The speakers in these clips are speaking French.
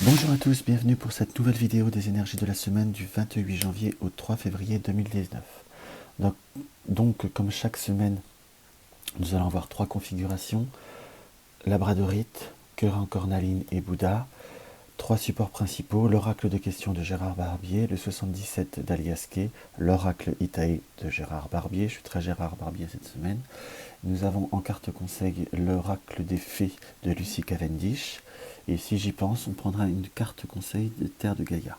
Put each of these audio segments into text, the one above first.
Bonjour à tous, bienvenue pour cette nouvelle vidéo des énergies de la semaine du 28 janvier au 3 février 2019. Donc, comme chaque semaine, nous allons avoir trois configurations, Labradorite, Cœur en cornaline et Bouddha, trois supports principaux, l'oracle de questions de Gérard Barbier, le 77 d'Aliasqué, l'oracle Itae de Gérard Barbier, je suis très Gérard Barbier cette semaine. Nous avons en carte conseil l'oracle des fées de Lucie Cavendish, et si j'y pense, on prendra une carte conseil de Terre de Gaïa.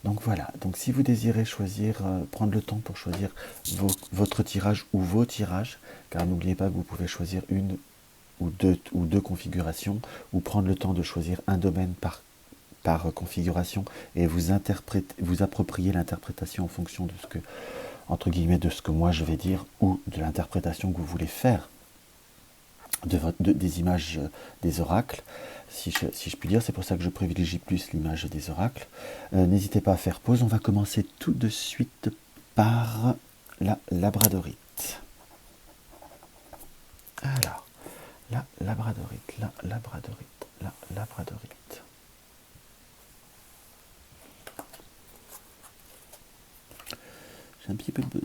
Donc voilà, donc si vous désirez choisir, prendre le temps pour choisir votre tirage ou vos tirages, car n'oubliez pas que vous pouvez choisir une ou deux configurations, ou prendre le temps de choisir un domaine par configuration, et vous approprier l'interprétation en fonction de ce que, entre guillemets, de ce que moi je vais dire, ou de l'interprétation que vous voulez faire des images des oracles, si je puis dire. C'est pour ça que je privilégie plus l'image des oracles. N'hésitez pas à faire pause. On va commencer tout de suite par la labradorite. Alors, la labradorite. Je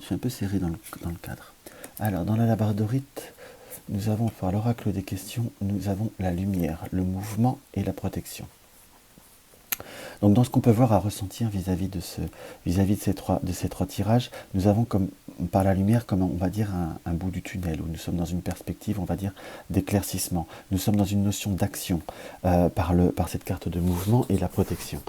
suis un peu serré dans le cadre. Alors, dans la labradorite, nous avons, par l'oracle des questions, nous avons la lumière, le mouvement et la protection. Donc dans ce qu'on peut voir à ressentir vis-à-vis de ces trois tirages, nous avons comme par la lumière, comme on va dire un bout du tunnel, où nous sommes dans une perspective, on va dire, d'éclaircissement. Nous sommes dans une notion d'action par cette carte de mouvement et la protection.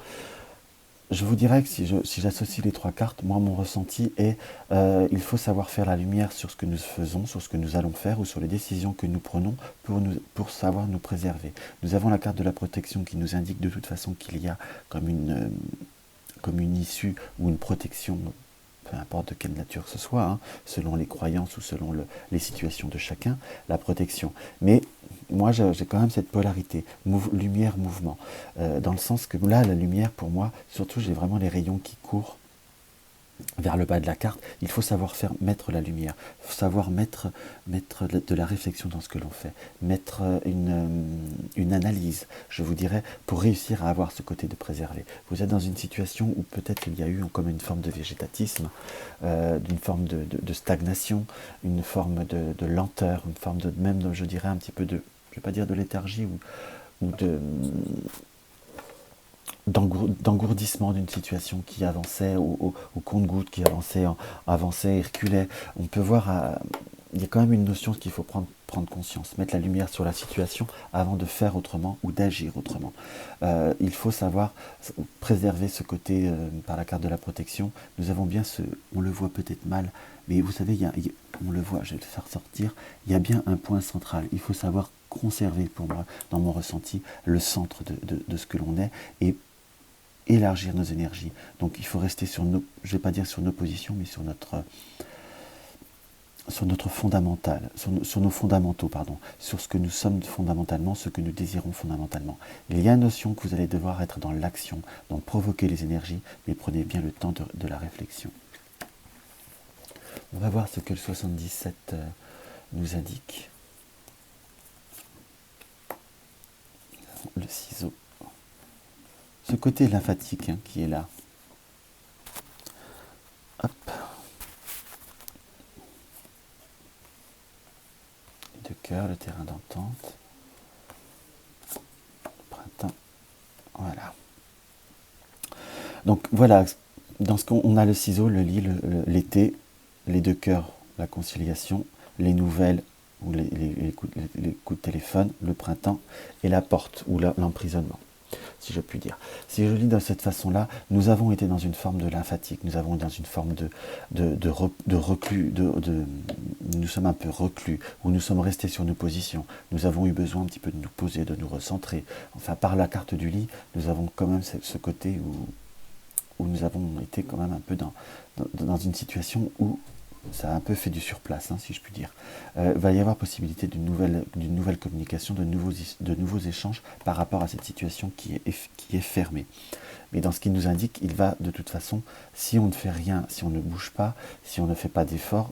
Je vous dirais que si j'associe les trois cartes, moi mon ressenti est il faut savoir faire la lumière sur ce que nous faisons, sur ce que nous allons faire ou sur les décisions que nous prenons pour savoir nous préserver. Nous avons la carte de la protection qui nous indique de toute façon qu'il y a comme une issue ou une protection, peu importe de quelle nature ce soit, hein, selon les croyances ou selon les situations de chacun, la protection. Mais moi, j'ai quand même cette polarité, lumière, mouvement, dans le sens que là, la lumière, pour moi, surtout, j'ai vraiment les rayons qui courent vers le bas de la carte. Il faut savoir mettre la lumière, savoir mettre de la réflexion dans ce que l'on fait, mettre une analyse, je vous dirais, pour réussir à avoir ce côté de préserver. Vous êtes dans une situation où peut-être il y a eu comme une forme de végétatisme, d'une forme de stagnation, une forme de lenteur, une forme même, je dirais, un petit peu de, je ne vais pas dire de léthargie ou d'engourdissement d'une situation qui avançait au compte-gouttes, qui avançait et reculait. On peut voir, il y a quand même une notion qu'il faut prendre conscience, mettre la lumière sur la situation avant de faire autrement ou d'agir autrement. Il faut savoir préserver ce côté par la carte de la protection. Nous avons bien on le voit peut-être mal, mais vous savez, on le voit, je vais le faire sortir, il y a bien un point central. Il faut savoir conserver, pour moi, dans mon ressenti, le centre de ce que l'on est et élargir nos énergies. Donc il faut rester sur je ne vais pas dire sur nos positions, mais sur notre fondamental, sur nos fondamentaux, pardon, sur ce que nous sommes fondamentalement, ce que nous désirons fondamentalement. Il y a une notion que vous allez devoir être dans l'action, donc provoquer les énergies, mais prenez bien le temps de la réflexion. On va voir ce que le 77 nous indique. Le ciseau. Ce côté lymphatique qui est là. Hop. De cœur, le terrain d'entente. Printemps. Voilà. Donc voilà, dans ce qu'on a le ciseau, le lit, l'été, les deux cœurs, la conciliation, les nouvelles ou les coups de téléphone, le printemps et la porte ou l'emprisonnement, si je puis dire. Si je lis de cette façon-là, nous avons été dans une forme de lymphatique, nous avons dans une forme de reclus, nous sommes un peu reclus, où nous sommes restés sur nos positions, nous avons eu besoin un petit peu de nous poser, de nous recentrer. Enfin, par la carte du lit, nous avons quand même ce côté où nous avons été quand même un peu dans une situation où ça a un peu fait du surplace, si je puis dire. Va y avoir possibilité d'une nouvelle communication, de nouveaux échanges par rapport à cette situation qui est fermée. Mais dans ce qui nous indique, il va de toute façon, si on ne fait rien, si on ne bouge pas, si on ne fait pas d'efforts,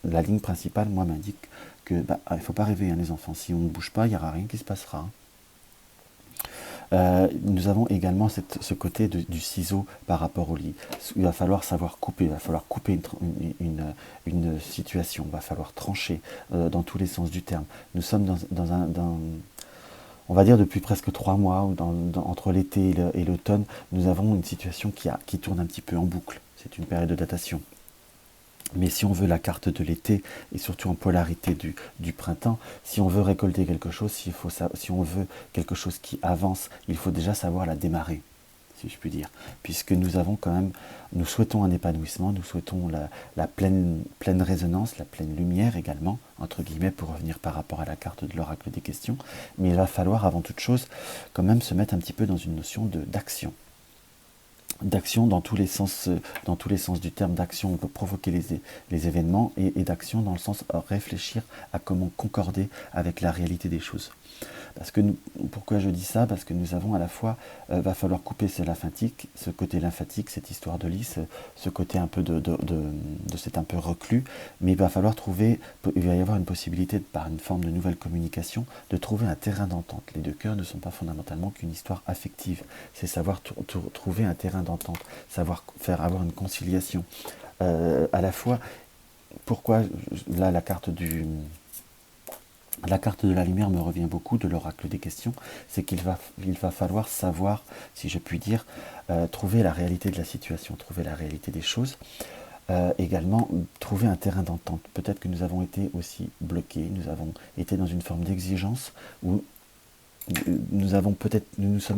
la ligne principale, moi, m'indique que il ne faut pas rêver, les enfants. Si on ne bouge pas, il n'y aura rien qui se passera. Nous avons également ce côté du ciseau par rapport au lit. Il va falloir savoir couper, il va falloir couper une situation, il va falloir trancher dans tous les sens du terme. Nous sommes on va dire depuis presque 3 mois, ou entre l'été et l'automne, nous avons une situation qui tourne un petit peu en boucle. C'est une période de datation. Mais si on veut la carte de l'été, et surtout en polarité du printemps, si on veut récolter quelque chose, si on veut quelque chose qui avance, il faut déjà savoir la démarrer, si je puis dire. Puisque nous souhaitons un épanouissement, nous souhaitons la pleine résonance, la pleine lumière également, entre guillemets, pour revenir par rapport à la carte de l'oracle des questions. Mais il va falloir avant toute chose quand même se mettre un petit peu dans une notion d'action. D'action dans tous les sens du terme. D'action, on peut provoquer les événements, et d'action dans le sens réfléchir à comment concorder avec la réalité des choses. Parce que pourquoi je dis ça? Parce que nous avons à la fois, va falloir couper ce côté lymphatique, cette histoire de lit, ce côté un peu de cet un peu reclus, mais il va y avoir une possibilité, par une forme de nouvelle communication, de trouver un terrain d'entente. Les deux cœurs ne sont pas fondamentalement qu'une histoire affective, c'est savoir trouver un terrain d'entente, savoir avoir une conciliation. À la fois, pourquoi là la carte de la lumière me revient beaucoup, de l'oracle des questions, c'est qu'il va falloir savoir, si je puis dire, trouver la réalité de la situation, trouver la réalité des choses, également trouver un terrain d'entente. Peut-être que nous avons été aussi bloqués, nous avons été dans une forme d'exigence, où nous avons peut-être, nous avons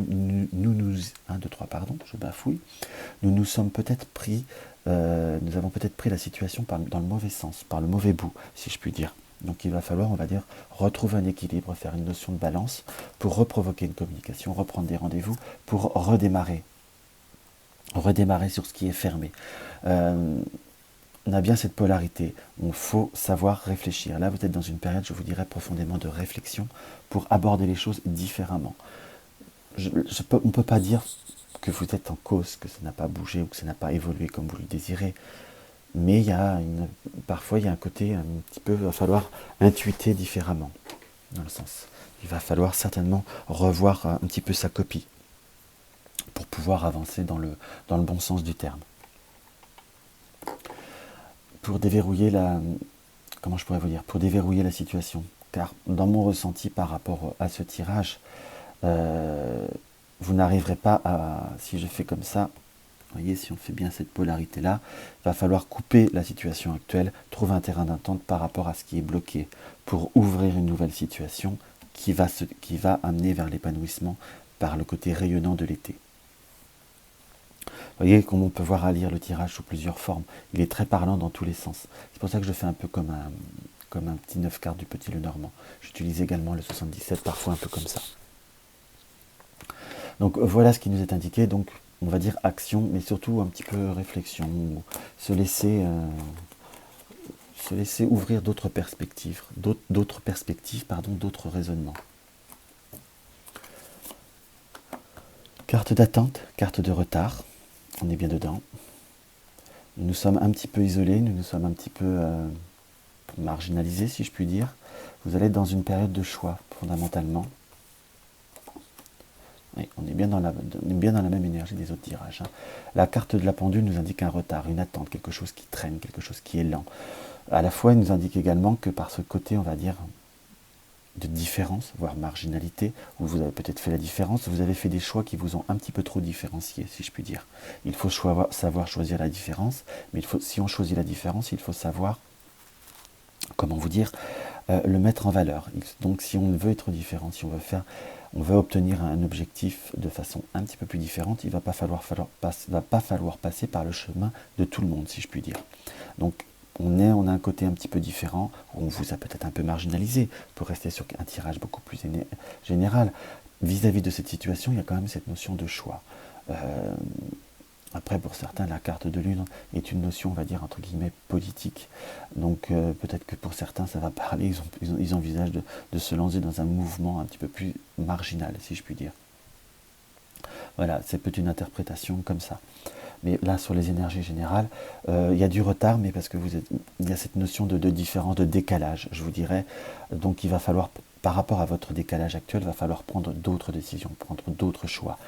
peut-être pris la situation dans le mauvais sens, par le mauvais bout, si je puis dire. Donc il va falloir, on va dire, retrouver un équilibre, faire une notion de balance pour reprovoquer une communication, reprendre des rendez-vous, pour redémarrer sur ce qui est fermé. On a bien cette polarité, il faut savoir réfléchir. Là, vous êtes dans une période, je vous dirais, profondément de réflexion pour aborder les choses différemment. On ne peut pas dire que vous êtes en cause, que ça n'a pas bougé ou que ça n'a pas évolué comme vous le désirez. Mais parfois il y a un côté un petit peu, il va falloir intuiter différemment, dans le sens. Il va falloir certainement revoir un petit peu sa copie pour pouvoir avancer dans le bon sens du terme. Pour déverrouiller pour déverrouiller la situation, car dans mon ressenti par rapport à ce tirage, vous n'arriverez pas si je fais comme ça, vous voyez, si on fait bien cette polarité-là, il va falloir couper la situation actuelle, trouver un terrain d'entente par rapport à ce qui est bloqué, pour ouvrir une nouvelle situation qui va amener vers l'épanouissement par le côté rayonnant de l'été. Vous voyez comment on peut voir à lire le tirage sous plusieurs formes. Il est très parlant dans tous les sens. C'est pour ça que je fais un peu comme un petit 9 cartes du petit Lenormand. J'utilise également le 77, parfois un peu comme ça. Donc voilà ce qui nous est indiqué. Donc on va dire action, mais surtout un petit peu réflexion, se laisser ouvrir d'autres perspectives, d'autres raisonnements. Carte d'attente, carte de retard, on est bien dedans. Nous sommes un petit peu isolés, nous sommes un petit peu marginalisés, si je puis dire. Vous allez être dans une période de choix, fondamentalement. Oui, on est bien dans la même énergie des autres tirages. La carte de la pendule nous indique un retard, une attente, quelque chose qui traîne, quelque chose qui est lent. À la fois, elle nous indique également que par ce côté, on va dire, de différence, voire marginalité, où vous avez peut-être fait la différence, vous avez fait des choix qui vous ont un petit peu trop différencié, si je puis dire. Il faut savoir choisir la différence, mais si on choisit la différence, il faut savoir, comment vous dire, le mettre en valeur. Donc si on veut être différent, si on veut obtenir un objectif de façon un petit peu plus différente, il ne va pas falloir passer par le chemin de tout le monde, si je puis dire. Donc on a un côté un petit peu différent, on vous a peut-être un peu marginalisé, pour rester sur un tirage beaucoup plus général. Vis-à-vis de cette situation, il y a quand même cette notion de choix. Après, pour certains, la carte de lune est une notion, on va dire, entre guillemets, politique. Donc peut-être que pour certains, ça va parler, ils envisagent de se lancer dans un mouvement un petit peu plus marginal, si je puis dire. Voilà, c'est peut-être une interprétation comme ça. Mais là, sur les énergies générales, il y a du retard, mais parce que il y a cette notion de différence, de décalage, je vous dirais. Donc il va falloir, par rapport à votre décalage actuel, il va falloir prendre d'autres décisions, prendre d'autres choix.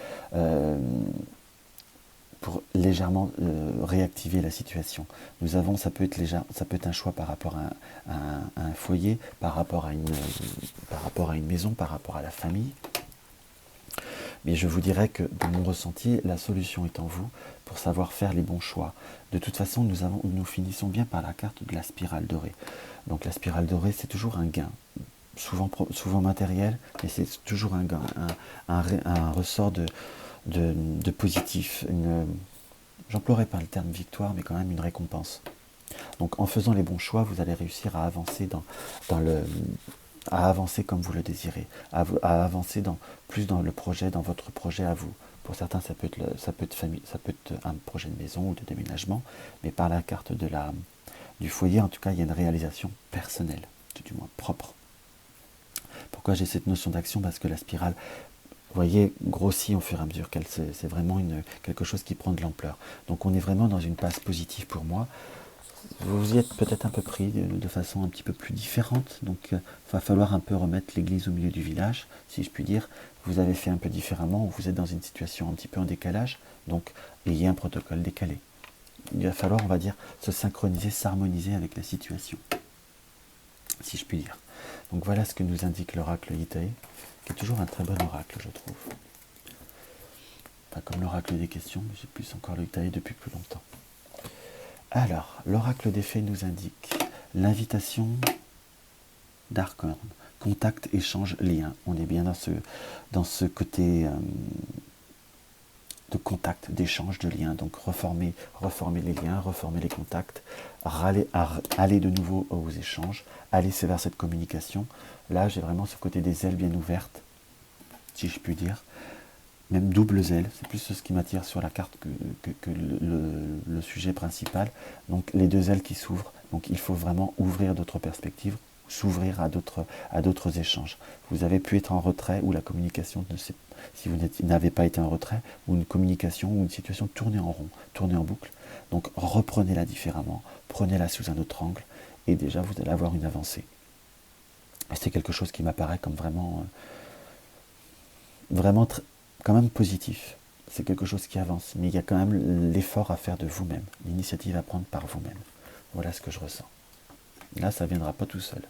Pour légèrement réactiver la situation. Ça peut être un choix par rapport à un foyer, par rapport à une maison, par rapport à la famille. Mais je vous dirais que, de mon ressenti, la solution est en vous pour savoir faire les bons choix. De toute façon, nous finissons bien par la carte de la spirale dorée. Donc la spirale dorée, c'est toujours un gain, souvent matériel, mais c'est toujours un gain, un ressort de positif. J'emploierai pas le terme victoire, mais quand même une récompense. Donc en faisant les bons choix, vous allez réussir à avancer à avancer comme vous le désirez, à avancer plus dans votre projet à vous. Pour certains, ça peut être un projet de maison ou de déménagement, mais par la carte du foyer, en tout cas, il y a une réalisation personnelle, tout du moins propre. Pourquoi j'ai cette notion d'action? Parce que la spirale, vous voyez, grossit au fur et à mesure, c'est vraiment quelque chose qui prend de l'ampleur. Donc on est vraiment dans une passe positive pour moi. Vous y êtes peut-être un peu pris de façon un petit peu plus différente, donc il va falloir un peu remettre l'église au milieu du village, si je puis dire. Vous avez fait un peu différemment, ou vous êtes dans une situation un petit peu en décalage, donc ayez un protocole décalé. Il va falloir, on va dire, se synchroniser, s'harmoniser avec la situation, si je puis dire. Donc voilà ce que nous indique l'oracle Itae, qui est toujours un très bon oracle, je trouve. Pas comme l'oracle des questions, mais j'ai plus encore le Itae depuis plus longtemps. Alors, l'oracle des fées nous indique l'invitation d'Arcorne, contact, échange, lien. On est bien dans ce côté de contact, d'échange, de lien. Donc reformer les liens, reformer les contacts, aller de nouveau aux échanges, aller vers cette communication. Là, j'ai vraiment ce côté des ailes bien ouvertes, si je puis dire. Même doubles ailes, c'est plus ce qui m'attire sur la carte que le sujet principal. Donc les deux ailes qui s'ouvrent. Donc il faut vraiment ouvrir d'autres perspectives, s'ouvrir à d'autres échanges. Vous avez pu être en retrait ou la communication, si vous n'avez pas été en retrait, ou une communication ou une situation tournée en rond, tournée en boucle. Donc reprenez-la différemment, prenez-la sous un autre angle, et déjà vous allez avoir une avancée. Et c'est quelque chose qui m'apparaît comme vraiment quand même positif. C'est quelque chose qui avance, mais il y a quand même l'effort à faire de vous-même, l'initiative à prendre par vous-même. Voilà ce que je ressens. Là, ça ne viendra pas tout seul.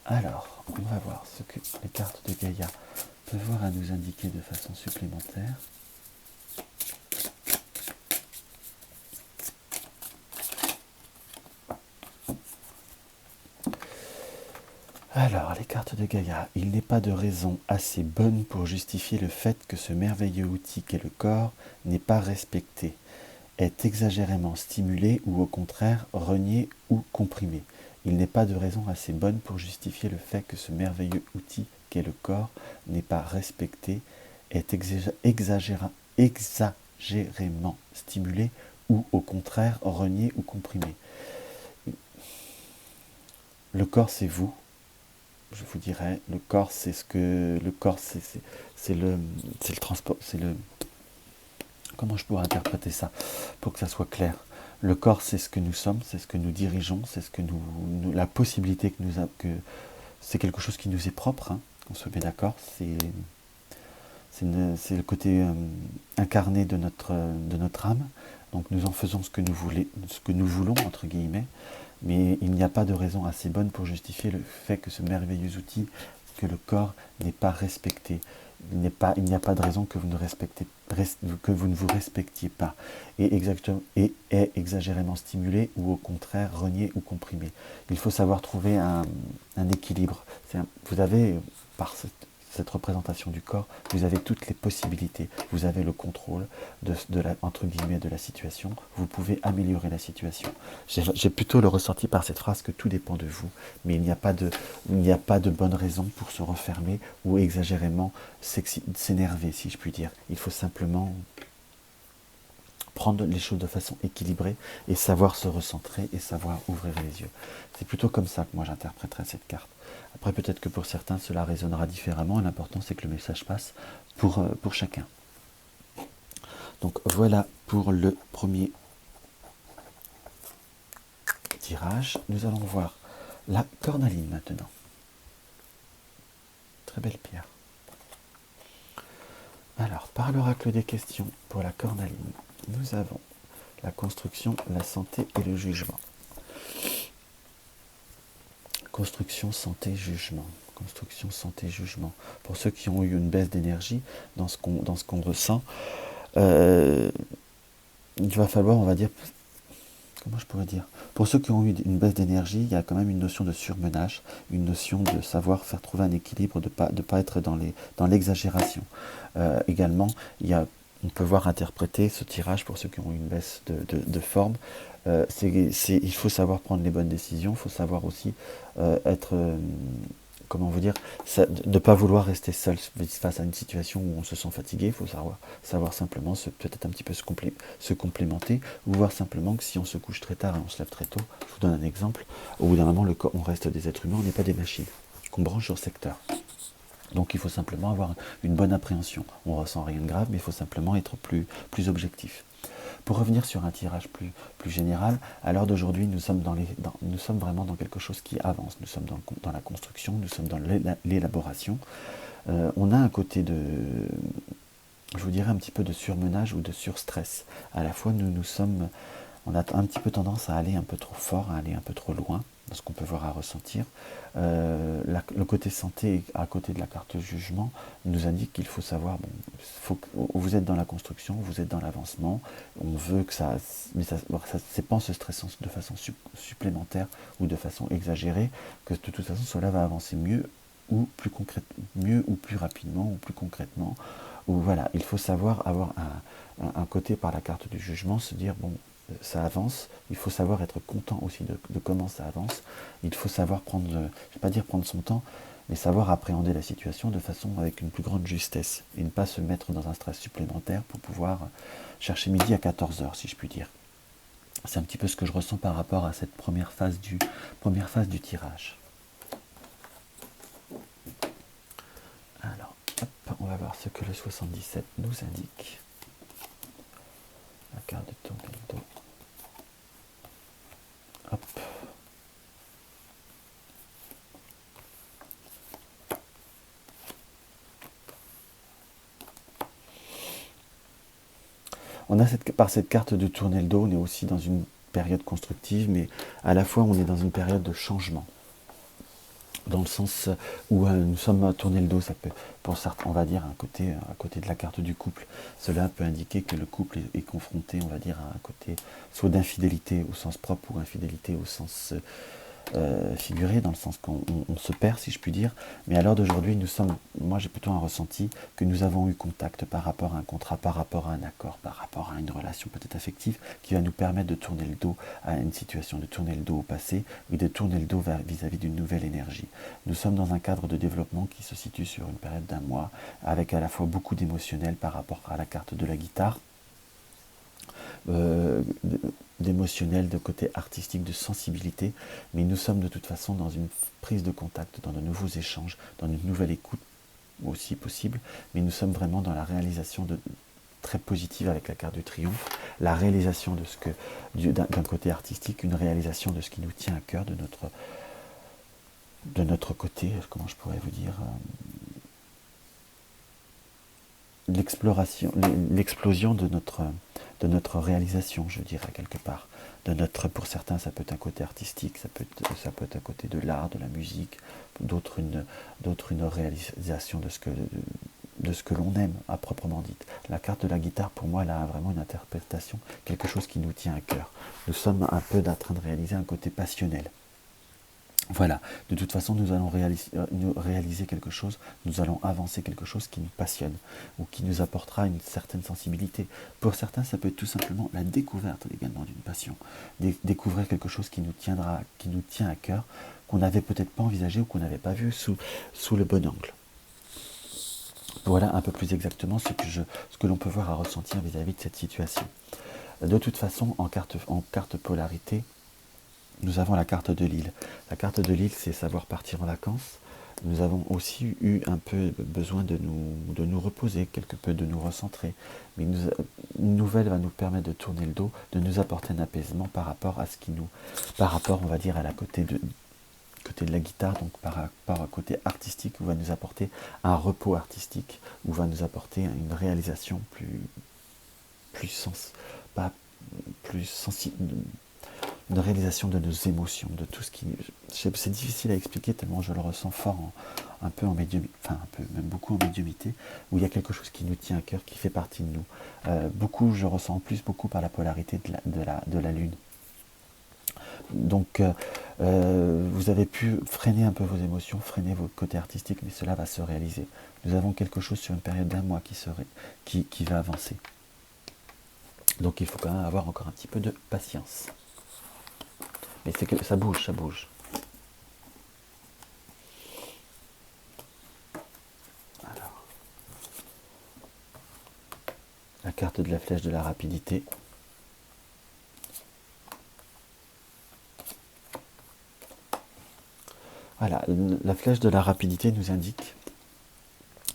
Alors, on va voir ce que les cartes de Gaïa peuvent avoir à nous indiquer de façon supplémentaire. Alors, les cartes de Gaïa, il n'est pas de raison assez bonne pour justifier le fait que ce merveilleux outil qu'est le corps n'est pas respecté, est exagérément stimulé ou au contraire renié ou comprimé. Il n'est pas de raison assez bonne pour justifier le fait que ce merveilleux outil qu'est le corps n'est pas respecté, est exagérément stimulé ou au contraire renié ou comprimé. Le corps, c'est vous. Je vous dirais, le corps, c'est le transport, comment je pourrais interpréter ça pour que ça soit clair. Le corps, c'est ce que nous sommes, c'est ce que nous dirigeons, c'est ce que la possibilité c'est quelque chose qui nous est propre, hein, on se met d'accord, c'est le côté incarné de notre âme. Donc nous en faisons ce que nous voulons, entre guillemets, mais il n'y a pas de raison assez bonne pour justifier le fait que ce merveilleux outil, que le corps, n'est pas respecté. Il n'y a pas de raison que vous ne vous respectiez pas, et est exagérément stimulé ou au contraire renié ou comprimé. Il faut savoir trouver un équilibre. Vous avez, par cette représentation du corps, vous avez toutes les possibilités, vous avez le contrôle entre guillemets de la situation, vous pouvez améliorer la situation. J'ai plutôt le ressenti par cette phrase que tout dépend de vous, mais il n'y a pas de bonne raison pour se refermer ou exagérément s'énerver, si je puis dire. Il faut simplement prendre les choses de façon équilibrée et savoir se recentrer et savoir ouvrir les yeux. C'est plutôt comme ça que moi j'interpréterais cette carte. Après, peut-être que pour certains, cela résonnera différemment, et l'important, c'est que le message passe pour chacun. Donc voilà pour le premier tirage. Nous allons voir la cornaline maintenant. Très belle pierre. Alors, par l'oracle des questions pour la cornaline, nous avons la construction, la santé et le jugement. Construction, santé, jugement. Construction, santé, jugement. Pour ceux qui ont eu une baisse d'énergie dans ce qu'on ressent, il va falloir, on va dire, comment je pourrais dire, pour ceux qui ont eu une baisse d'énergie, il y a quand même une notion de surmenage, une notion de savoir faire trouver un équilibre, de pas être dans l'exagération. Également, on peut voir interpréter ce tirage pour ceux qui ont eu une baisse de forme. Il faut savoir prendre les bonnes décisions, il faut savoir aussi être, comment vous dire, de ne pas vouloir rester seul face à une situation où on se sent fatigué. Il faut savoir simplement peut-être un petit peu se complémenter, ou voir simplement que si on se couche très tard et on se lève très tôt, je vous donne un exemple, au bout d'un moment, on reste des êtres humains, on n'est pas des machines, qu'on branche sur secteur. Donc il faut simplement avoir une bonne appréhension. On ne ressent rien de grave, mais il faut simplement être plus objectif. Pour revenir sur un tirage plus général, à l'heure d'aujourd'hui, nous sommes vraiment dans quelque chose qui avance. Nous sommes dans la construction, nous sommes dans l'élaboration. On a un côté de, je vous dirais, un petit peu de surmenage ou de surstress. À la fois, on a un petit peu tendance à aller un peu trop fort, à aller un peu trop loin dans ce qu'on peut voir à ressentir. Le côté santé, à côté de la carte jugement, nous indique qu'il faut savoir, vous êtes dans la construction, vous êtes dans l'avancement, on veut que mais c'est pas en se stressant de façon supplémentaire ou de façon exagérée que de toute façon cela va avancer mieux ou plus rapidement ou plus concrètement. Ou voilà, il faut savoir avoir un côté par la carte du jugement, se dire bon, ça avance, il faut savoir être content aussi de comment ça avance, il faut savoir prendre, je ne vais pas dire prendre son temps, mais savoir appréhender la situation de façon avec une plus grande justesse, et ne pas se mettre dans un stress supplémentaire pour pouvoir chercher midi à 14h, si je puis dire. C'est un petit peu ce que je ressens par rapport à cette première phase du tirage. Alors, hop, on va voir ce que le 77 nous indique. La carte de Tournedo. Hop. On a par cette carte de tourner le dos, on est aussi dans une période constructive, mais à la fois on est dans une période de changement. Dans le sens où nous sommes à tourner le dos, ça peut, pour certains, on va dire, à côté de la carte du couple, cela peut indiquer que le couple est confronté, on va dire, à un côté soit d'infidélité au sens propre ou infidélité au sens figuré, dans le sens qu'on se perd, si je puis dire. Mais à l'heure d'aujourd'hui, moi j'ai plutôt un ressenti que nous avons eu contact par rapport à un contrat, par rapport à un accord, par rapport à une relation peut-être affective, qui va nous permettre de tourner le dos à une situation, de tourner le dos au passé, et de tourner le dos vis-à-vis d'une nouvelle énergie. Nous sommes dans un cadre de développement qui se situe sur une période d'1 mois, avec à la fois beaucoup d'émotionnel par rapport à la carte de la guitare, d'émotionnel, de côté artistique, de sensibilité, mais nous sommes de toute façon dans une prise de contact, dans de nouveaux échanges, dans une nouvelle écoute aussi possible, mais nous sommes vraiment dans la réalisation très positive avec la carte du triomphe, la réalisation d'un côté artistique, une réalisation de ce qui nous tient à cœur, de notre côté, comment je pourrais vous dire, l'explosion de notre réalisation, je dirais, quelque part. Pour certains, ça peut être un côté artistique, ça peut être un côté de l'art, de la musique, d'autres une réalisation de ce que l'on aime, à proprement dit. La carte de la guitare, pour moi, elle a vraiment une interprétation, quelque chose qui nous tient à cœur. Nous sommes un peu en train de réaliser un côté passionnel. Voilà, de toute façon, nous allons réaliser quelque chose, nous allons avancer quelque chose qui nous passionne, ou qui nous apportera une certaine sensibilité. Pour certains, ça peut être tout simplement la découverte également d'une passion. Découvrir quelque chose qui nous tient à cœur, qu'on n'avait peut-être pas envisagé ou qu'on n'avait pas vu sous le bon angle. Voilà un peu plus exactement ce que l'on peut voir à ressentir vis-à-vis de cette situation. De toute façon, en carte polarité, nous avons la carte de l'île. La carte de l'île, c'est savoir partir en vacances, Nous avons aussi eu un peu besoin de nous reposer, quelque peu de nous recentrer. Mais une nouvelle va nous permettre de tourner le dos, de nous apporter un apaisement par rapport à ce qui nous, par rapport, on va dire, à la côté de la guitare, donc par rapport à côté artistique, où va nous apporter un repos artistique, où va nous apporter une réalisation pas plus sensible, une réalisation de nos émotions, de tout ce qui... C'est difficile à expliquer tellement je le ressens fort, un peu en médiumité, enfin un peu, même beaucoup en médiumité, où il y a quelque chose qui nous tient à cœur, qui fait partie de nous. Beaucoup, je ressens en plus beaucoup par la polarité de la Lune. Donc vous avez pu freiner un peu vos émotions, freiner votre côté artistique, mais cela va se réaliser. Nous avons quelque chose sur une période d'1 mois qui va avancer. Donc il faut quand même avoir encore un petit peu de patience. Mais c'est que ça bouge, ça bouge. Alors, la carte de la flèche de la rapidité. Voilà, la flèche de la rapidité nous indique,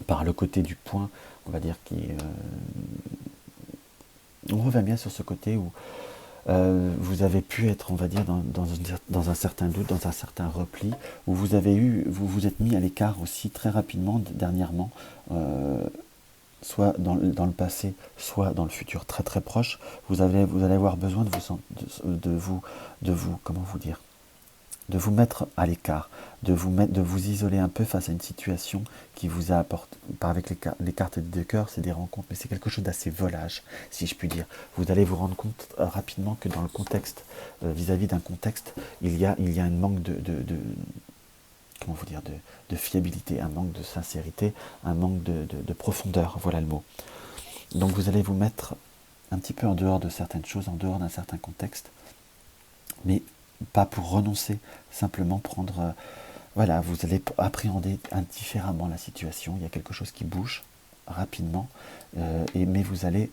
par le côté du point, on va dire on revient bien sur ce côté où vous avez pu être, on va dire, dans un certain doute, dans un certain repli, où vous vous êtes mis à l'écart aussi très rapidement, dernièrement, soit dans le passé, soit dans le futur très très proche. Vous allez avoir besoin de vous, comment vous dire, de vous mettre à l'écart, de vous isoler un peu face à une situation qui vous a apporté, avec les cartes des 2 cœurs, c'est des rencontres, mais c'est quelque chose d'assez volage, si je puis dire. Vous allez vous rendre compte rapidement que dans le contexte, vis-à-vis d'un contexte, il y a un manque comment vous dire, de fiabilité, un manque de sincérité, un manque de profondeur, voilà le mot. Donc vous allez vous mettre un petit peu en dehors de certaines choses, en dehors d'un certain contexte, mais pas pour renoncer, simplement prendre... voilà, vous allez appréhender différemment la situation, il y a quelque chose qui bouge rapidement, mais vous allez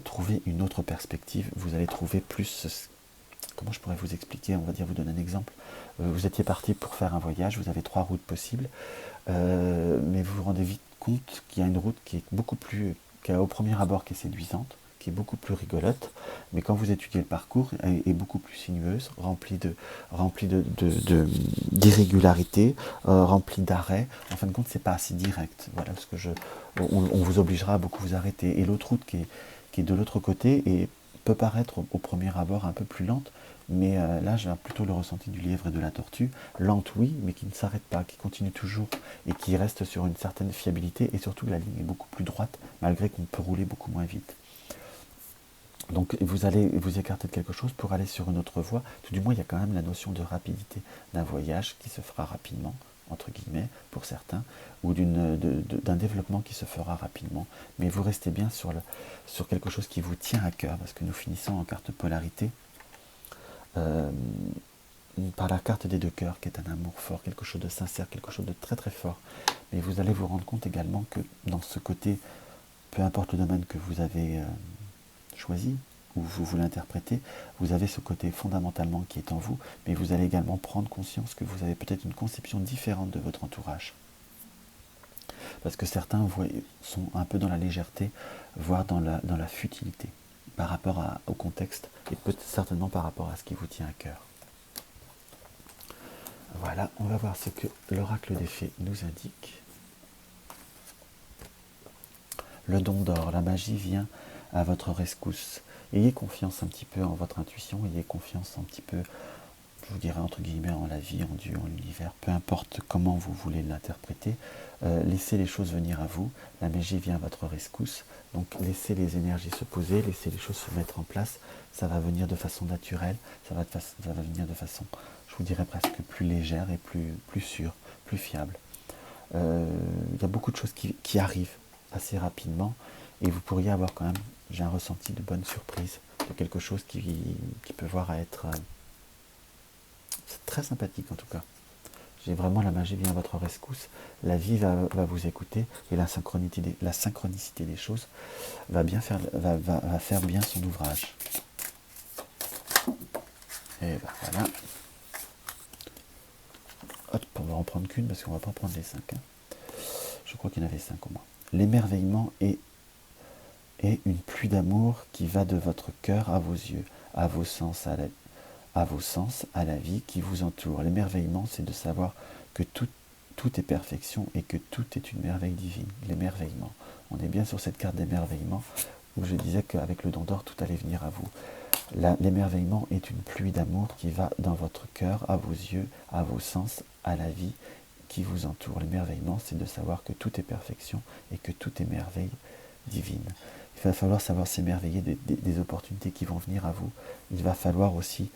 trouver une autre perspective, vous allez trouver plus... Comment je pourrais vous expliquer, on va dire, vous donner un exemple. Vous étiez parti pour faire un voyage, vous avez 3 routes possibles, mais vous vous rendez vite compte qu'il y a une route qui est beaucoup plus, qui a au premier abord qui est séduisante, qui est beaucoup plus rigolote, mais quand vous étudiez le parcours, est beaucoup plus sinueuse, remplie d'irrégularités, remplie d'arrêts. En fin de compte, c'est pas assez direct. Voilà, parce que on vous obligera à beaucoup vous arrêter. Et l'autre route qui est de l'autre côté peut paraître au premier abord un peu plus lente, mais là j'ai plutôt le ressenti du lièvre et de la tortue, lente oui, mais qui ne s'arrête pas, qui continue toujours et qui reste sur une certaine fiabilité, et surtout la ligne est beaucoup plus droite, malgré qu'on peut rouler beaucoup moins vite. Donc vous allez vous écarter de quelque chose pour aller sur une autre voie, tout du moins il y a quand même la notion de rapidité d'un voyage qui se fera rapidement, entre guillemets, pour certains, ou d'un développement qui se fera rapidement, mais vous restez bien sur quelque chose qui vous tient à cœur, parce que nous finissons en carte polarité, par la carte des 2 cœurs, qui est un amour fort, quelque chose de sincère, quelque chose de très très fort. Mais vous allez vous rendre compte également que dans ce côté, peu importe le domaine que vous avez choisi, ou vous voulez interpréter, vous avez ce côté fondamentalement qui est en vous, mais vous allez également prendre conscience que vous avez peut-être une conception différente de votre entourage. Parce que certains sont un peu dans la légèreté, voire dans la futilité, par rapport au contexte, et peut-être certainement par rapport à ce qui vous tient à cœur. Voilà, on va voir ce que l'oracle des fées nous indique. Le don d'or, la magie vient à votre rescousse. Ayez confiance un petit peu en votre intuition, ayez confiance un petit peu, je vous dirais entre guillemets, en la vie, en Dieu, en l'univers, peu importe comment vous voulez l'interpréter, laissez les choses venir à vous, la magie vient à votre rescousse, donc laissez les énergies se poser, laissez les choses se mettre en place, ça va venir de façon naturelle, ça va venir de façon, je vous dirais presque plus légère et plus sûre, plus fiable. Il y a beaucoup de choses qui arrivent assez rapidement, et vous pourriez avoir quand même, j'ai un ressenti de bonne surprise, de quelque chose qui peut voir à être c'est très sympathique en tout cas. J'ai vraiment la magie vient à votre rescousse, la vie va vous écouter, et la synchronicité des choses va faire bien son ouvrage. Et ben voilà. Hop, on va en prendre qu'une parce qu'on va pas prendre les 5. Hein. Je crois qu'il y en avait 5 au moins. L'émerveillement est une pluie d'amour qui va de votre cœur à vos yeux, à vos sens, à la vie qui vous entoure. L'émerveillement, c'est de savoir que tout est perfection et que tout est une merveille divine. L'émerveillement. On est bien sur cette carte d'émerveillement où je disais qu'avec le don d'or, tout allait venir à vous. L'émerveillement est une pluie d'amour qui va dans votre cœur, à vos yeux, à vos sens, à la vie qui vous entoure. L'émerveillement, c'est de savoir que tout est perfection et que tout est merveille divine. Il va falloir savoir s'émerveiller des opportunités qui vont venir à vous. Il va falloir aussi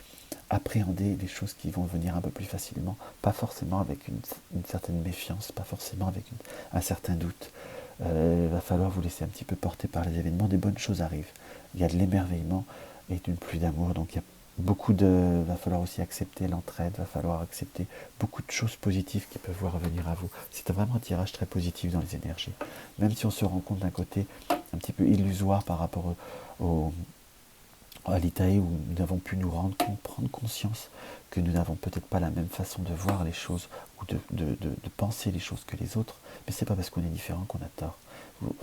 appréhender les choses qui vont venir un peu plus facilement, pas forcément avec une certaine méfiance, pas forcément avec un certain doute. Il va falloir vous laisser un petit peu porter par les événements, des bonnes choses arrivent. Il y a de l'émerveillement et d'une pluie d'amour, donc il y a va falloir aussi accepter l'entraide, va falloir accepter beaucoup de choses positives qui peuvent revenir à vous. C'est vraiment un tirage très positif dans les énergies. Même si on se rend compte d'un côté un petit peu illusoire par rapport à l'Italie où nous avons pu prendre conscience que nous n'avons peut-être pas la même façon de voir les choses ou de penser les choses que les autres, mais c'est pas parce qu'on est différent qu'on a tort.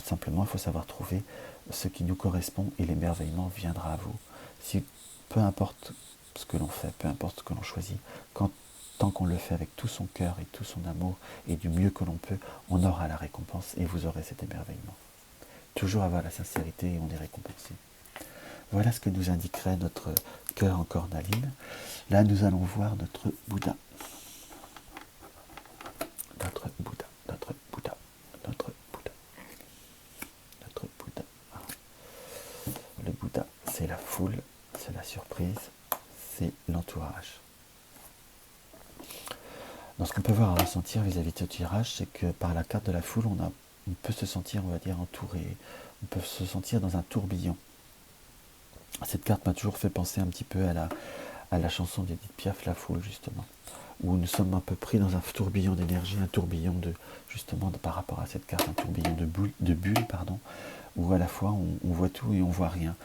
Simplement, il faut savoir trouver ce qui nous correspond et l'émerveillement viendra à vous. Si peu importe ce que l'on fait, peu importe ce que l'on choisit, tant qu'on le fait avec tout son cœur et tout son amour et du mieux que l'on peut, on aura la récompense et vous aurez cet émerveillement. Toujours avoir la sincérité et on est récompensé. Voilà ce que nous indiquerait notre cœur en cornaline. Là, nous allons voir notre Bouddha. Notre Bouddha, notre Bouddha, notre Bouddha, notre Bouddha. Le Bouddha, c'est la foule, c'est la surprise, c'est l'entourage. Donc ce qu'on peut voir à ressentir vis-à-vis de ce tirage, c'est que par la carte de la foule, on peut se sentir, on va dire, entouré, on peut se sentir dans un tourbillon. Cette carte m'a toujours fait penser un petit peu à la chanson d'Edith Piaf, La Foule, justement, où nous sommes un peu pris dans un tourbillon d'énergie, un tourbillon par rapport à cette carte, un tourbillon de bulles, où à la fois on voit tout et on voit rien.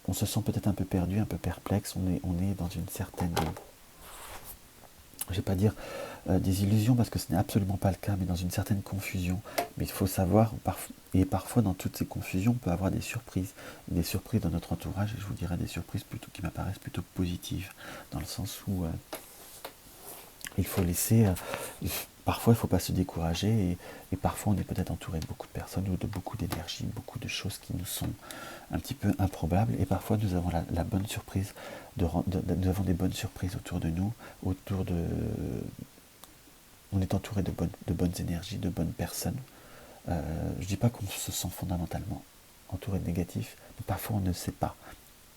On se sent peut-être un peu perdu, un peu perplexe, on est dans une certaine, je ne vais pas dire des illusions parce que ce n'est absolument pas le cas, mais dans une certaine confusion. Mais il faut savoir, et parfois dans toutes ces confusions, on peut avoir des surprises dans notre entourage, et je vous dirais des surprises qui m'apparaissent plutôt positives, dans le sens où il faut laisser, parfois il ne faut pas se décourager, et parfois on est peut-être entouré de beaucoup de personnes ou de beaucoup d'énergie, beaucoup de choses qui nous sont un petit peu improbables, et parfois nous avons la bonne surprise, nous avons des bonnes surprises autour de nous, on est entouré de bonnes énergies, de bonnes personnes. Je ne dis pas qu'on se sent fondamentalement entouré de négatifs, mais parfois on ne sait pas.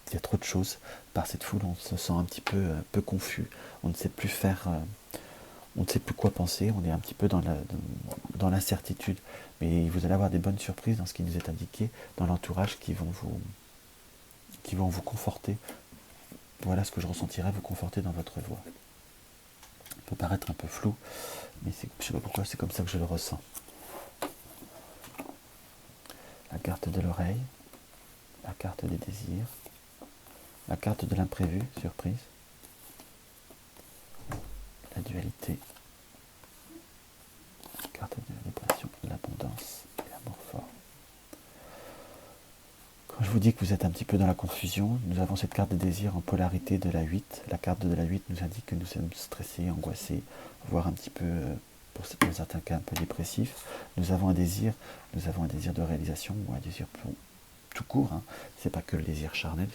Il y a trop de choses. Par cette foule, on se sent un petit peu confus. On ne sait plus on ne sait plus quoi penser. On est un petit peu dans l'incertitude. Mais vous allez avoir des bonnes surprises dans ce qui nous est indiqué, dans l'entourage, qui vont vous conforter. Voilà ce que je ressentirais, vous conforter dans votre voie. Ça peut paraître un peu flou, mais je ne sais pas pourquoi, c'est comme ça que je le ressens. La carte de l'oreille, la carte des désirs, la carte de l'imprévu, surprise, la dualité, la carte de la dépression, l'abondance et l'amour fort. Quand je vous dis que vous êtes un petit peu dans la confusion, nous avons cette carte de désir en polarité de la 8. La carte de la 8 nous indique que nous sommes stressés, angoissés, voire un petit peu, pour certains cas, un peu dépressifs. Nous avons un désir de réalisation ou un désir tout court. Hein. C'est pas que le désir charnel.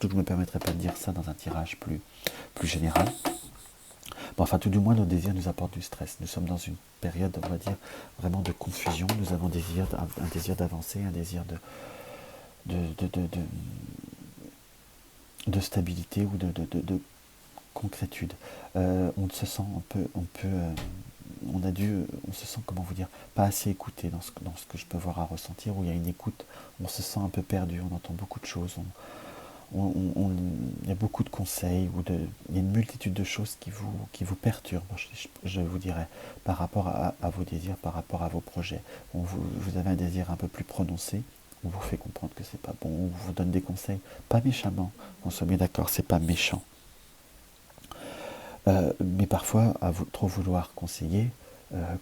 Je ne me permettrai pas de dire ça dans un tirage plus général. Bon, enfin, tout du moins, nos désirs nous apportent du stress. Nous sommes dans une période, on va dire, vraiment de confusion. Nous avons un désir d'avancer, un désir de stabilité ou de concrétude. On se sent on se sent, comment vous dire, pas assez écouté dans ce que je peux voir à ressentir, où il y a une écoute, on se sent un peu perdu, on entend beaucoup de choses, il y a beaucoup de conseils, il y a une multitude de choses qui vous perturbent, je vous dirais, par rapport à vos désirs, par rapport à vos projets. Vous avez un désir un peu plus prononcé, on vous fait comprendre que c'est pas bon, on vous donne des conseils, pas méchamment, on soit bien d'accord, c'est pas méchant. Mais parfois, trop vouloir conseiller,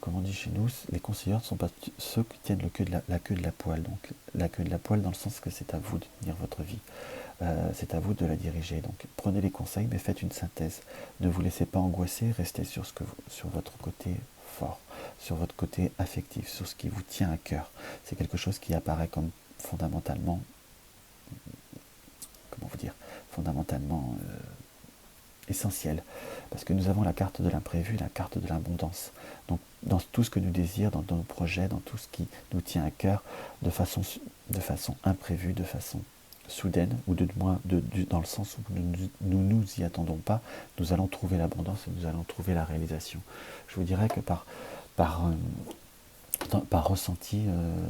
comme on dit chez nous, les conseilleurs ne sont pas ceux qui tiennent la queue de la poêle. Donc la queue de la poêle dans le sens que c'est à vous de tenir votre vie. C'est à vous de la diriger. Donc prenez les conseils, mais faites une synthèse. Ne vous laissez pas angoisser, restez sur votre côté fort, sur votre côté affectif, sur ce qui vous tient à cœur. C'est quelque chose qui apparaît comme fondamentalement, comment vous dire, fondamentalement essentiel, parce que nous avons la carte de l'imprévu, la carte de l'abondance. Donc dans tout ce que nous désirons, dans nos projets, dans tout ce qui nous tient à cœur, de façon imprévue, de façon soudaine, ou dans le sens où nous nous y attendons pas, nous allons trouver l'abondance et nous allons trouver la réalisation. Je vous dirais que par ressenti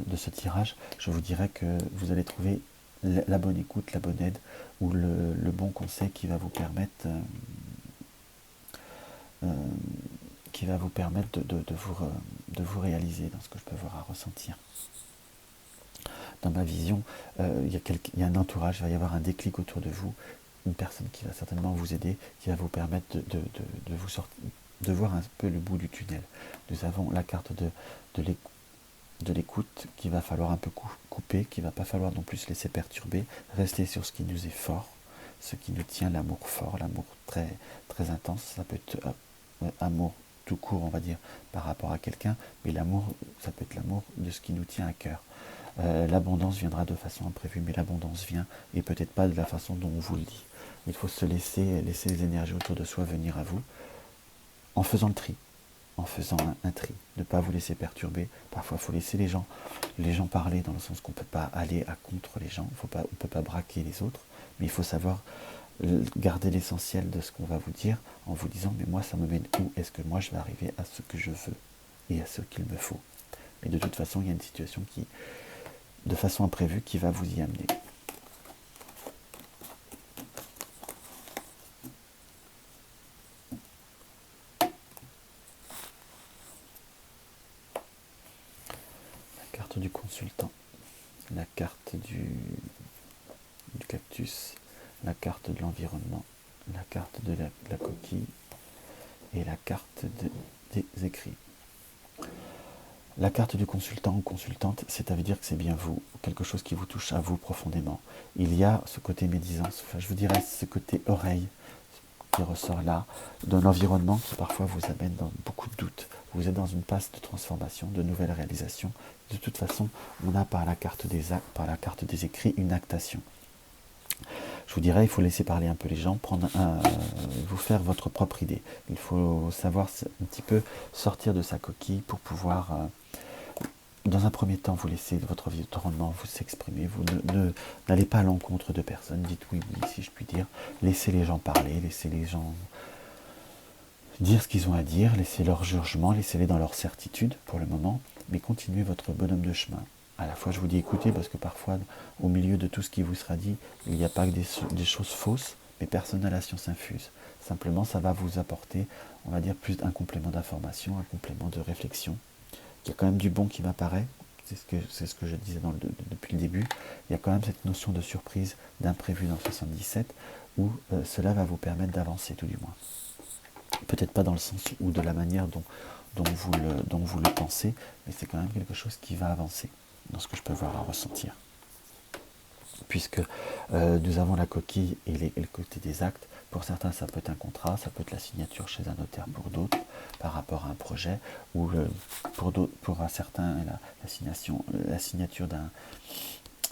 de ce tirage, je vous dirais que vous allez trouver la bonne écoute, la bonne aide ou le bon conseil qui va vous permettre de vous réaliser dans ce que je peux voir à ressentir. Dans ma vision, il y a un entourage, il va y avoir un déclic autour de vous, une personne qui va certainement vous aider, qui va vous permettre de vous sortir, de voir un peu le bout du tunnel. Nous avons la carte de l'écoute qu'il va falloir un peu couper, qu'il ne va pas falloir non plus se laisser perturber, rester sur ce qui nous est fort, ce qui nous tient, l'amour fort, l'amour très, très intense. Ça peut être amour tout court, on va dire, par rapport à quelqu'un, mais l'amour, ça peut être l'amour de ce qui nous tient à cœur. L'abondance viendra de façon imprévue, mais l'abondance vient, et peut-être pas de la façon dont on vous le dit. Il faut se laisser les énergies autour de soi venir à vous, en faisant le tri, en faisant un tri, ne pas vous laisser perturber. Parfois, il faut laisser les gens parler, dans le sens qu'on ne peut pas aller à contre les gens, on ne peut pas braquer les autres, mais il faut savoir garder l'essentiel de ce qu'on va vous dire, en vous disant, mais moi, ça me mène où? Est-ce que moi, je vais arriver à ce que je veux, et à ce qu'il me faut? Et de toute façon, il y a une situation qui, de façon imprévue, qui va vous y amener. Du consultant, la carte du cactus, la carte de l'environnement, la carte de la coquille et la carte des écrits. La carte du consultant ou consultante, c'est à dire que c'est bien vous, quelque chose qui vous touche à vous profondément. Il y a ce côté médisance, enfin, je vous dirais ce côté oreille qui ressort là, d'un environnement qui parfois vous amène dans beaucoup de doutes. Vous êtes dans une passe de transformation, de nouvelles réalisations. De toute façon, on a par la carte des actes, par la carte des écrits, une actation. Je vous dirais, il faut laisser parler un peu les gens, vous faire votre propre idée. Il faut savoir un petit peu sortir de sa coquille pour pouvoir, dans un premier temps, vous laisser votre environnement vous s'exprimer. Vous n'allez pas à l'encontre de personne. Dites oui, si je puis dire. Laissez les gens parler, laissez les gens dire ce qu'ils ont à dire, laissez leur jugement, laissez-les dans leur certitude pour le moment, mais continuez votre bonhomme de chemin. À la fois, je vous dis écoutez, parce que parfois, au milieu de tout ce qui vous sera dit, il n'y a pas que des choses fausses, mais personne n'a la science infuse. Simplement, ça va vous apporter, on va dire, plus d'un complément d'information, un complément de réflexion. Il y a quand même du bon qui m'apparaît, c'est ce que je disais depuis le début. Il y a quand même cette notion de surprise, d'imprévu dans 77, où cela va vous permettre d'avancer, tout du moins. Peut-être pas dans le sens ou de la manière dont vous le pensez, mais c'est quand même quelque chose qui va avancer, dans ce que je peux voir à ressentir. Puisque nous avons la coquille et le côté des actes. Pour certains, ça peut être un contrat, ça peut être la signature chez un notaire pour d'autres, par rapport à un projet, ou pour un certain, la signature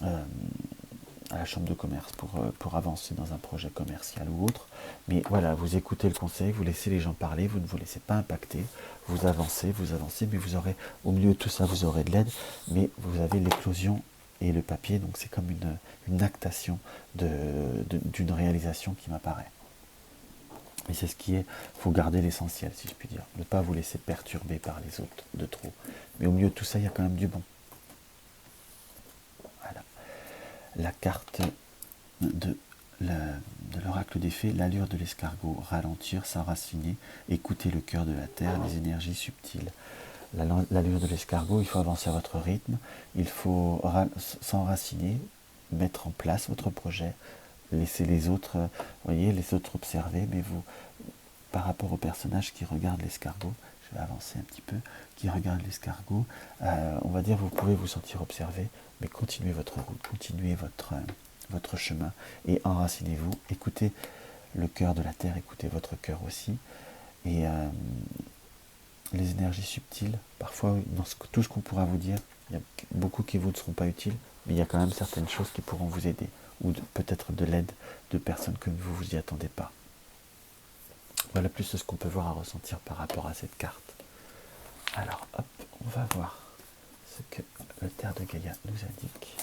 à la chambre de commerce pour avancer dans un projet commercial ou autre. Mais voilà, vous écoutez le conseil, vous laissez les gens parler, vous ne vous laissez pas impacter, vous avancez, mais vous aurez, au milieu de tout ça, vous aurez de l'aide, mais vous avez l'éclosion et le papier, donc c'est comme une actation d'une réalisation qui m'apparaît. Et c'est ce qui est, il faut garder l'essentiel, si je puis dire, ne pas vous laisser perturber par les autres de trop. Mais au milieu de tout ça, il y a quand même du bon. Voilà. La carte de l'oracle des fées, l'allure de l'escargot, ralentir, s'enraciner, écouter le cœur de la terre, les énergies subtiles. L'allure de l'escargot, il faut avancer à votre rythme, il faut s'enraciner, mettre en place votre projet, laisser les autres, les autres observer, mais vous, par rapport au personnage qui regarde l'escargot, je vais avancer un petit peu, qui regarde l'escargot, on va dire vous pouvez vous sentir observé, mais continuez votre route, continuez votre chemin et enracinez-vous, écoutez le cœur de la terre, écoutez votre cœur aussi, et les énergies subtiles, parfois dans tout ce qu'on pourra vous dire, il y a beaucoup qui vous ne seront pas utiles, mais il y a quand même certaines choses qui pourront vous aider, ou peut-être de l'aide de personnes que vous vous y attendez pas. Voilà plus ce qu'on peut voir à ressentir par rapport à cette carte. Alors hop, on va voir ce que le terre de Gaïa nous indique.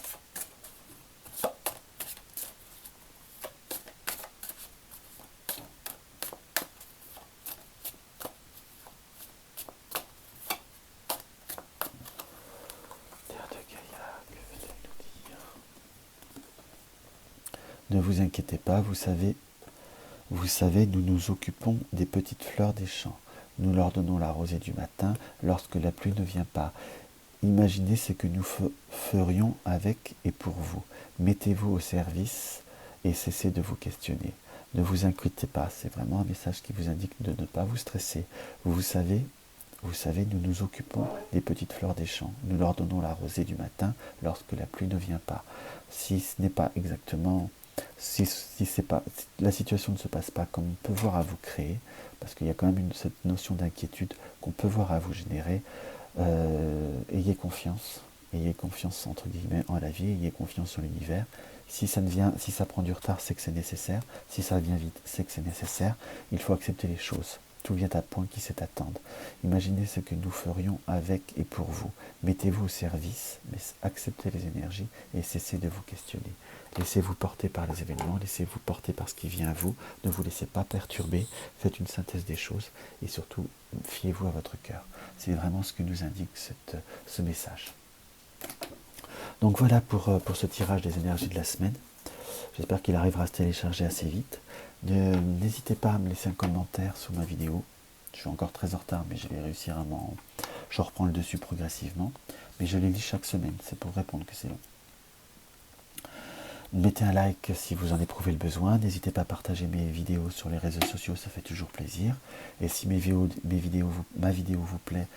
Terre de Gaïa, que veut-elle nous dire? Ne vous inquiétez pas, vous savez, nous nous occupons des petites fleurs des champs. Nous leur donnons la rosée du matin lorsque la pluie ne vient pas. Imaginez ce que nous ferions avec et pour vous. Mettez-vous au service et cessez de vous questionner. Ne vous inquiétez pas, c'est vraiment un message qui vous indique de ne pas vous stresser. Vous savez, nous nous occupons des petites fleurs des champs. Nous leur donnons la rosée du matin lorsque la pluie ne vient pas. Si ce n'est pas exactement... Si la situation ne se passe pas comme on peut voir à vous créer, parce qu'il y a quand même cette notion d'inquiétude qu'on peut voir à vous générer, ayez confiance entre guillemets en la vie, ayez confiance en l'univers. Si ça prend du retard, c'est que c'est nécessaire. Si ça vient vite, c'est que c'est nécessaire. Il faut accepter les choses. Tout vient à point qui sait attendre. Imaginez ce que nous ferions avec et pour vous. Mettez-vous au service, mais acceptez les énergies et cessez de vous questionner. Laissez-vous porter par les événements, laissez-vous porter par ce qui vient à vous. Ne vous laissez pas perturber. Faites une synthèse des choses et surtout, fiez-vous à votre cœur. C'est vraiment ce que nous indique ce message. Donc voilà pour ce tirage des énergies de la semaine. J'espère qu'il arrivera à se télécharger assez vite. N'hésitez pas à me laisser un commentaire sous ma vidéo. Je suis encore très en retard, mais je vais réussir à Je reprends le dessus progressivement. Mais je les lis chaque semaine, c'est pour répondre que c'est long. Mettez un like si vous en éprouvez le besoin. N'hésitez pas à partager mes vidéos sur les réseaux sociaux, ça fait toujours plaisir. Et si ma vidéo vous plaît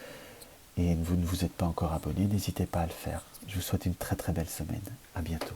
et vous ne vous êtes pas encore abonné, n'hésitez pas à le faire. Je vous souhaite une très très belle semaine. À bientôt.